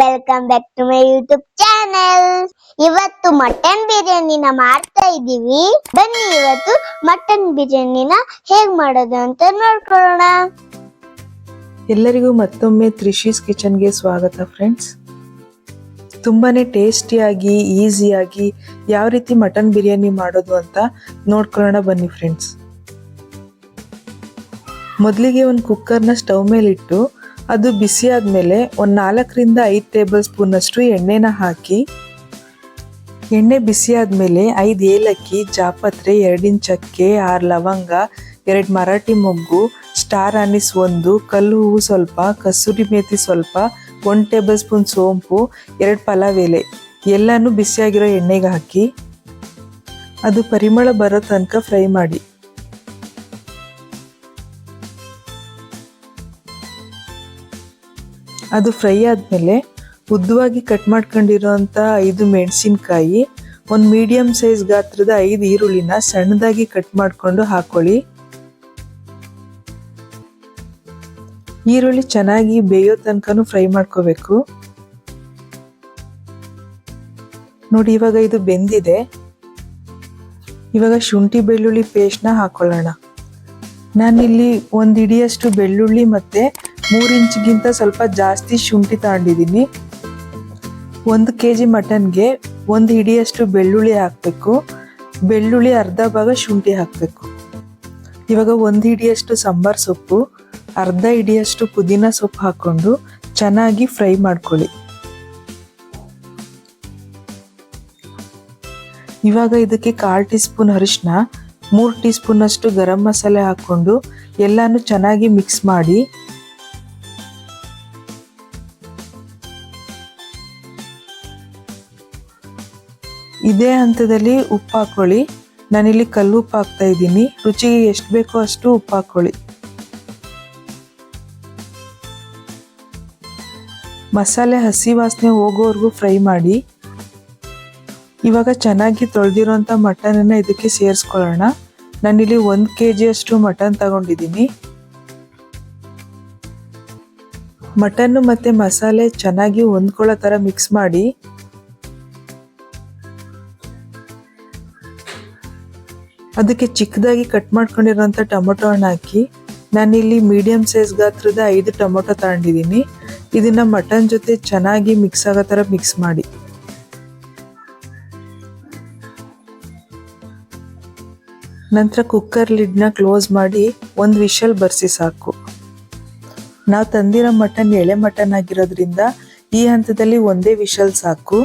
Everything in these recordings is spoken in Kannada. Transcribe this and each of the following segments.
Welcome back to my YouTube channel. ಇವತ್ತು ಮಟನ್ ಬಿರಿಯಾನಿನ ಮಾಡ್ತಾ ಇದ್ದೀವಿ. ಬನ್ನಿ ಇವತ್ತು ಮಟನ್ ಬಿರಿಯಾನಿನ ಹೇಗ್ ಮಾಡೋದು ಅಂತ ನೋಡ್ಕೊಳ್ಳೋಣ. ಎಲ್ಲರಿಗೂ ಮತ್ತೊಮ್ಮೆ ತ್ರಿಷೀಸ್ ಕಿಚನ್ಗೆ ಸ್ವಾಗತ ಫ್ರೆಂಡ್ಸ್. ತುಂಬಾನೇ ಟೇಸ್ಟಿಯಾಗಿ ಈಸಿಯಾಗಿ ಯಾವ ರೀತಿ ಮಟನ್ ಬಿರಿಯಾನಿ ಮಾಡೋದು ಅಂತ ನೋಡ್ಕೊಳ್ಳೋಣ ಬನ್ನಿ ಫ್ರೆಂಡ್ಸ್. ಮೊದಲಿಗೆ ಒಂದು ಕುಕ್ಕರ್ನ ಸ್ಟವ್ ಮೇಲೆ ಇಟ್ಟು ಅದು ಬಿಸಿ ಆದಮೇಲೆ ಒಂದು 4 ರಿಂದ 5 ಟೇಬಲ್ ಸ್ಪೂನ್ ಅಷ್ಟು ಎಣ್ಣೆನ ಹಾಕಿ, ಎಣ್ಣೆ ಬಿಸಿ ಆದಮೇಲೆ 5 ಏಲಕ್ಕಿ, ಜಾಪತ್ರೆ, 2 ಇಂಚ್ ಚಕ್ಕೆ, 6 ಲವಂಗ, 2 ಮರಾಠಿ ಮೊಗ್ಗು, ಸ್ಟಾರ್ ಆನಿಸ್ 1, ಕಲ್ಲು ಹೂವು ಸ್ವಲ್ಪ, ಕಸೂರಿ ಮೇಥಿ ಸ್ವಲ್ಪ, 1 ಟೇಬಲ್ ಸ್ಪೂನ್ ಸೋಂಪು, 2 ಪಲಾವ್ ಎಲೆ ಎಲ್ಲನೂ ಬಿಸಿಯಾಗಿರೋ ಎಣ್ಣೆಗೆ ಹಾಕಿ ಅದು ಪರಿಮಳ ಬರೋ ತನಕ ಫ್ರೈ ಮಾಡಿ. ಅದು ಫ್ರೈ ಆದಮೇಲೆ ಉದ್ದವಾಗಿ ಕಟ್ ಮಾಡ್ಕೊಂಡಿರೋಂಥ 5 ಮೆಣಸಿನ್ಕಾಯಿ, ಒಂದು ಮೀಡಿಯಂ ಸೈಜ್ ಗಾತ್ರದ 5 ಈರುಳ್ಳಿನ ಸಣ್ಣದಾಗಿ ಕಟ್ ಮಾಡಿಕೊಂಡು ಹಾಕೊಳ್ಳಿ. ಈರುಳ್ಳಿ ಚೆನ್ನಾಗಿ ಬೇಯೋ ತನಕನೂ ಫ್ರೈ ಮಾಡ್ಕೋಬೇಕು. ನೋಡಿ ಇವಾಗ ಇದು ಬೆಂದಿದೆ. ಇವಾಗ ಶುಂಠಿ ಬೆಳ್ಳುಳ್ಳಿ ಪೇಸ್ಟ್ನ ಹಾಕೊಳ್ಳೋಣ. ನಾನಿಲ್ಲಿ 1 ಹಿಡಿಯಷ್ಟು ಬೆಳ್ಳುಳ್ಳಿ ಮತ್ತು 3 ಇಂಚ್ಗಿಂತ ಸ್ವಲ್ಪ ಜಾಸ್ತಿ ಶುಂಠಿ ತಗೊಂಡಿದ್ದೀನಿ. 1 kg ಮಟನ್ಗೆ 1 ಹಿಡಿಯಷ್ಟು ಬೆಳ್ಳುಳ್ಳಿ ಹಾಕಬೇಕು. ಬೆಳ್ಳುಳ್ಳಿ ಅರ್ಧ ಭಾಗ ಶುಂಠಿ ಹಾಕಬೇಕು. ಇವಾಗ 1 ಹಿಡಿಯಷ್ಟು ಸಾಂಬಾರ್ ಸೊಪ್ಪು, ಅರ್ಧ ಹಿಡಿಯಷ್ಟು ಪುದೀನ ಸೊಪ್ಪು ಹಾಕ್ಕೊಂಡು ಚೆನ್ನಾಗಿ ಫ್ರೈ ಮಾಡ್ಕೊಳ್ಳಿ. ಇವಾಗ ಇದಕ್ಕೆ 1/4 ಟೀ ಸ್ಪೂನ್ ಅರಿಶಿನ, 3 ಟೀ ಸ್ಪೂನ್ ಅಷ್ಟು ಗರಂ ಮಸಾಲೆ ಹಾಕ್ಕೊಂಡು ಎಲ್ಲಾನು ಚೆನ್ನಾಗಿ ಮಿಕ್ಸ್ ಮಾಡಿ ಇದೇ ಹಂತದಲ್ಲಿ ಉಪ್ಪು ಹಾಕೊಳ್ಳಿ. ನಾನಿಲ್ಲಿ ಕಲ್ಲು ಉಪ್ಪು ಹಾಕ್ತಾ ಇದ್ದೀನಿ. ರುಚಿಗೆ ಎಷ್ಟು ಬೇಕೋ ಅಷ್ಟು ಉಪ್ಪು ಹಾಕೊಳ್ಳಿ. ಮಸಾಲೆ ಹಸಿ ವಾಸನೆ ಹೋಗೋವರೆಗೂ ಫ್ರೈ ಮಾಡಿ. ಇವಾಗ ಚೆನ್ನಾಗಿ ತೊಳೆದಿರೋಂಥ ಮಟನನ್ನು ಇದಕ್ಕೆ ಸೇರಿಸ್ಕೊಳ್ಳೋಣ. ನಾನಿಲ್ಲಿ 1 kg ಅಷ್ಟು ಮಟನ್ ತಗೊಂಡಿದ್ದೀನಿ. ಮಟನ್ನು ಮತ್ತು ಮಸಾಲೆ ಚೆನ್ನಾಗಿ ಹೊಂದ್ಕೊಳ್ಳೋ ಥರ ಮಿಕ್ಸ್ ಮಾಡಿ ಅದಕ್ಕೆ ಚಿಕ್ಕದಾಗಿ ಕಟ್ ಮಾಡ್ಕೊಂಡಿರೋಂಥ ಟೊಮೊಟೊ ಹಣ್ಣು ಹಾಕಿ. ನಾನಿಲ್ಲಿ ಮೀಡಿಯಂ ಸೈಜ್ ಗಾತ್ರದ 5 ಟೊಮೊಟೊ ತಗೊಂಡಿದ್ದೀನಿ. ಇದನ್ನು ಮಟನ್ ಜೊತೆ ಚೆನ್ನಾಗಿ ಮಿಕ್ಸ್ ಆಗೋ ಥರ ಮಿಕ್ಸ್ ಮಾಡಿ. ನಂತರ ಕುಕ್ಕರ್ ಲಿಡ್ನ ಕ್ಲೋಸ್ ಮಾಡಿ 1 ವಿಷಲ್ ಬರ್ಸಿ ಸಾಕು. ನಾವು ತಂದಿರೋ ಮಟನ್ ಎಳೆ ಮಟನ್ ಆಗಿರೋದ್ರಿಂದ ಈ ಹಂತದಲ್ಲಿ 1 ವಿಷಲ್ ಸಾಕು.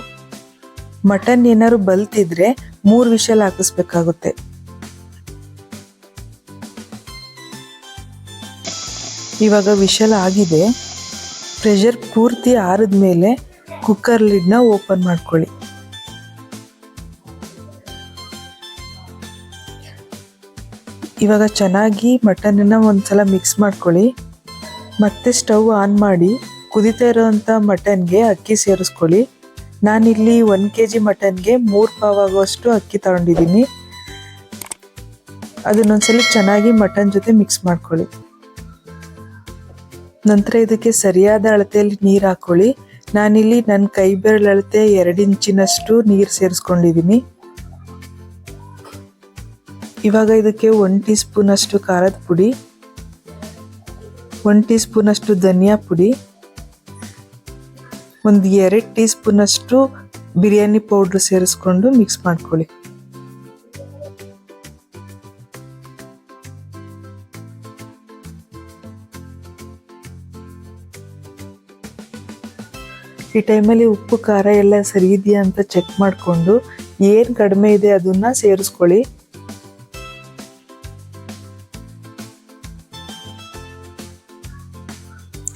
ಮಟನ್ ಏನಾದ್ರು ಬಲ್ತಿದ್ರೆ 3 ವಿಷಲ್ ಹಾಕಿಸ್ಬೇಕಾಗುತ್ತೆ. ಇವಾಗ ವಿಷಲ್ ಆಗಿದೆ. ಪ್ರೆಷರ್ ಪೂರ್ತಿ ಆರಿದ ಮೇಲೆ ಕುಕ್ಕರ್ ಲಿಡ್ನ ಓಪನ್ ಮಾಡ್ಕೊಳ್ಳಿ. ಇವಾಗ ಚೆನ್ನಾಗಿ ಮಟನನ್ನು ಒಂದ್ಸಲ ಮಿಕ್ಸ್ ಮಾಡ್ಕೊಳ್ಳಿ. ಮತ್ತೆ ಸ್ಟವ್ ಆನ್ ಮಾಡಿ ಕುದಿತಾ ಇರೋವಂಥ ಮಟನ್ಗೆ ಅಕ್ಕಿ ಸೇರಿಸ್ಕೊಳ್ಳಿ. ನಾನಿಲ್ಲಿ 1 kg ಮಟನ್ಗೆ 3 ಪಾವ್ ಆಗೋಷ್ಟು ಅಕ್ಕಿ ತಗೊಂಡಿದ್ದೀನಿ. ಅದನ್ನೊಂದ್ಸಲ ಚೆನ್ನಾಗಿ ಮಟನ್ ಜೊತೆ ಮಿಕ್ಸ್ ಮಾಡ್ಕೊಳ್ಳಿ. ನಂತರ ಇದಕ್ಕೆ ಸರಿಯಾದ ಅಳತೆಯಲ್ಲಿ ನೀರು ಹಾಕೊಳ್ಳಿ. ನಾನಿಲ್ಲಿ ನನ್ನ ಕೈ ಬೆರಳು ಅಳತೆ 2 ಇಂಚಿನಷ್ಟು ನೀರು ಸೇರಿಸ್ಕೊಂಡಿದ್ದೀನಿ. ಇವಾಗ ಇದಕ್ಕೆ 1 ಟೀ ಸ್ಪೂನ್ ಅಷ್ಟು ಖಾರದ ಪುಡಿ, 1 ಟೀ ಸ್ಪೂನ್ ಅಷ್ಟು ಧನಿಯಾ ಪುಡಿ, 2 ಟೀ ಸ್ಪೂನ್ ಅಷ್ಟು ಬಿರಿಯಾನಿ ಪೌಡ್ರ್ ಸೇರಿಸ್ಕೊಂಡು ಮಿಕ್ಸ್ ಮಾಡ್ಕೊಳ್ಳಿ. ಈ ಟೈಮಲ್ಲಿ ಉಪ್ಪು ಖಾರ ಎಲ್ಲ ಸರಿ ಇದೆಯಾ ಅಂತ ಚೆಕ್ ಮಾಡಿಕೊಂಡು ಏನು ಕಡಿಮೆ ಇದೆ ಅದನ್ನ ಸೇರಿಸ್ಕೊಳ್ಳಿ.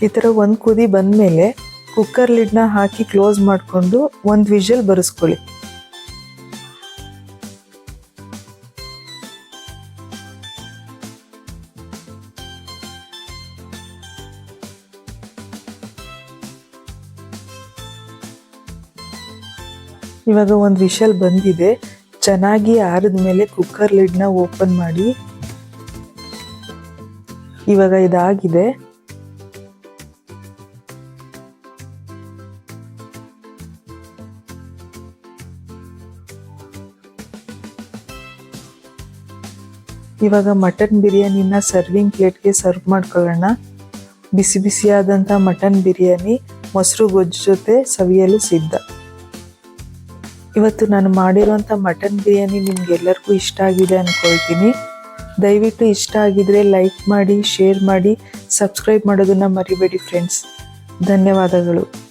ಈ ಥರ 1 ಕುದಿ ಬಂದಮೇಲೆ ಕುಕ್ಕರ್ ಲಿಡ್ನ ಹಾಕಿ ಕ್ಲೋಸ್ ಮಾಡಿಕೊಂಡು 1 ವಿಷಲ್ ಬರೆಸ್ಕೊಳ್ಳಿ. ಇವಾಗ 1 ವಿಷಲ್ ಬಂದಿದೆ. ಚೆನ್ನಾಗಿ ಆರಿದ ಮೇಲೆ ಕುಕ್ಕರ್ ಲಿಡ್ನ ಓಪನ್ ಮಾಡಿ. ಇವಾಗ ಇದಾಗಿದೆ. ಇವಾಗ ಮಟನ್ ಬಿರಿಯಾನಿನ ಸರ್ವಿಂಗ್ ಪ್ಲೇಟ್ಗೆ ಸರ್ವ್ ಮಾಡ್ಕೊಳ್ಳೋಣ. ಬಿಸಿ ಬಿಸಿಯಾದಂಥ ಮಟನ್ ಬಿರಿಯಾನಿ ಮೊಸರು ಗೊಜ್ಜು ಜೊತೆ ಸವಿಯಲು ಸಿದ್ಧ. ಇವತ್ತು ನಾನು ಮಾಡಿರುವಂಥ ಮಟನ್ ಬಿರಿಯಾನಿ ನಿಮ್ಗೆಲ್ಲರಿಗೂ ಇಷ್ಟ ಆಗಿದೆ ಅಂದ್ಕೊಳ್ತೀನಿ. ದಯವಿಟ್ಟು ಇಷ್ಟ ಆಗಿದ್ರೆ ಲೈಕ್ ಮಾಡಿ, ಶೇರ್ ಮಾಡಿ, ಸಬ್ಸ್ಕ್ರೈಬ್ ಮಾಡೋದನ್ನು ಮರಿಬೇಡಿ ಫ್ರೆಂಡ್ಸ್. ಧನ್ಯವಾದಗಳು.